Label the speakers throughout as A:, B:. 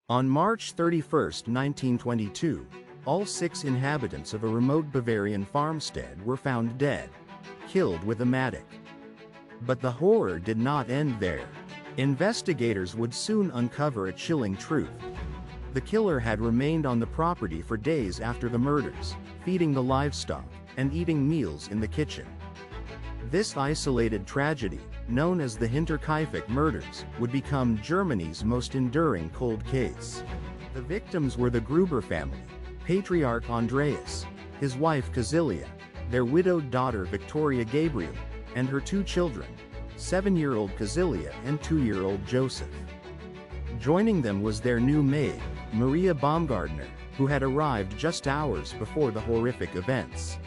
A: On March 31, 1922, all 6 inhabitants of a remote Bavarian farmstead were found dead, killed with a mattock. But the horror did not end there. Investigators would soon uncover a chilling truth. The killer had remained on the property for days after the murders, feeding the livestock and eating meals in the kitchen. This isolated tragedy, known as the Hinterkaifeck murders, would become Germany's most enduring cold case. The victims were the Gruber family, patriarch Andreas, his wife Cecilia, their widowed daughter Victoria Gabriel, and her 2 children, 7-year-old Cecilia and 2-year-old Joseph. Joining them was their new maid, Maria Baumgartner, who had arrived just hours before the horrific events.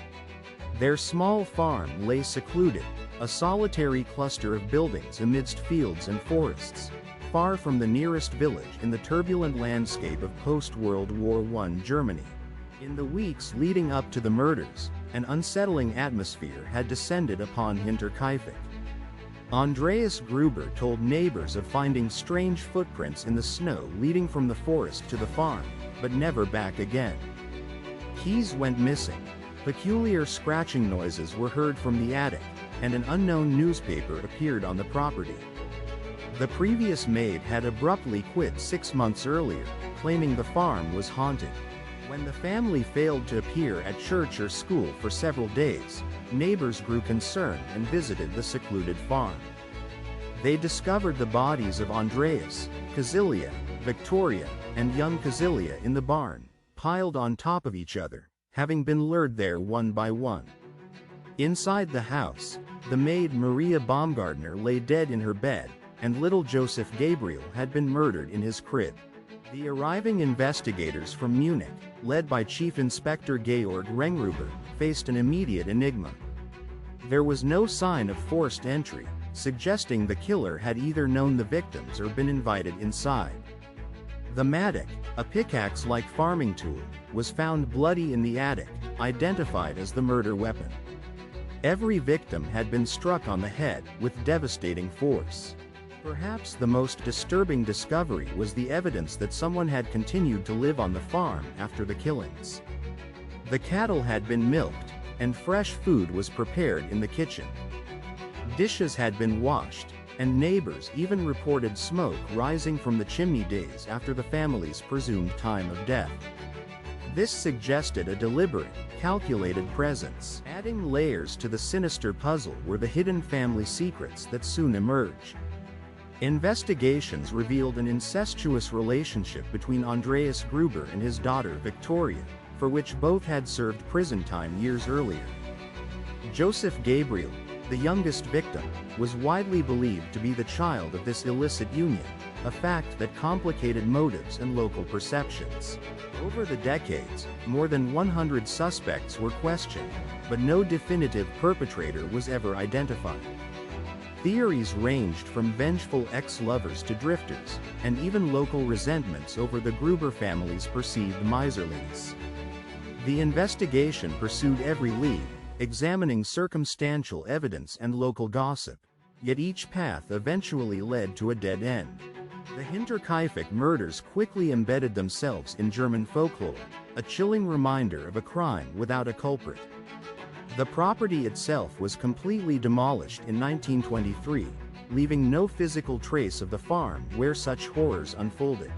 A: Their small farm lay secluded, a solitary cluster of buildings amidst fields and forests, far from the nearest village in the turbulent landscape of post-World War I Germany. In the weeks leading up to the murders, an unsettling atmosphere had descended upon Hinterkaifeck. Andreas Gruber told neighbors of finding strange footprints in the snow leading from the forest to the farm, but never back again. Keys went missing, peculiar scratching noises were heard from the attic, and an unknown newspaper appeared on the property. The previous maid had abruptly quit 6 months earlier, claiming the farm was haunted. When the family failed to appear at church or school for several days, neighbors grew concerned and visited the secluded farm. They discovered the bodies of Andreas, Cecilia, Victoria, and young Cecilia in the barn, piled on top of each other, having been lured there one by one. Inside the house, the maid Maria Baumgartner lay dead in her bed, and little Joseph Gabriel had been murdered in his crib. The arriving investigators from Munich, led by Chief Inspector Georg Rengruber, faced an immediate enigma. There was no sign of forced entry, suggesting the killer had either known the victims or been invited inside. The mattock, a pickaxe-like farming tool, was found bloody in the attic, identified as the murder weapon. Every victim had been struck on the head with devastating force. Perhaps the most disturbing discovery was the evidence that someone had continued to live on the farm after the killings. The cattle had been milked, and fresh food was prepared in the kitchen. Dishes had been washed, and neighbors even reported smoke rising from the chimney days after the family's presumed time of death. This suggested a deliberate, calculated presence. Adding layers to the sinister puzzle were the hidden family secrets that soon emerged. Investigations revealed an incestuous relationship between Andreas Gruber and his daughter Victoria, for which both had served prison time years earlier. Joseph Gabriel, the youngest victim, was widely believed to be the child of this illicit union, a fact that complicated motives and local perceptions. Over the decades, more than 100 suspects were questioned, but no definitive perpetrator was ever identified. Theories ranged from vengeful ex-lovers to drifters, and even local resentments over the Gruber family's perceived miserliness. The investigation pursued every lead, examining circumstantial evidence and local gossip, yet each path eventually led to a dead end. The Hinterkaifeck murders quickly embedded themselves in German folklore, a chilling reminder of a crime without a culprit. The property itself was completely demolished in 1923, leaving no physical trace of the farm where such horrors unfolded.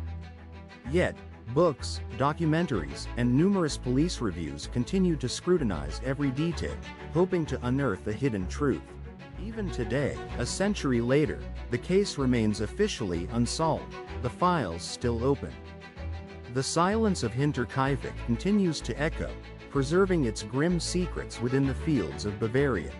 A: Yet, books, documentaries, and numerous police reviews continued to scrutinize every detail, hoping to unearth the hidden truth. Even today, a century later, the case remains officially unsolved, the files still open. The silence of Hinterkaifeck continues to echo, preserving its grim secrets within the fields of Bavaria.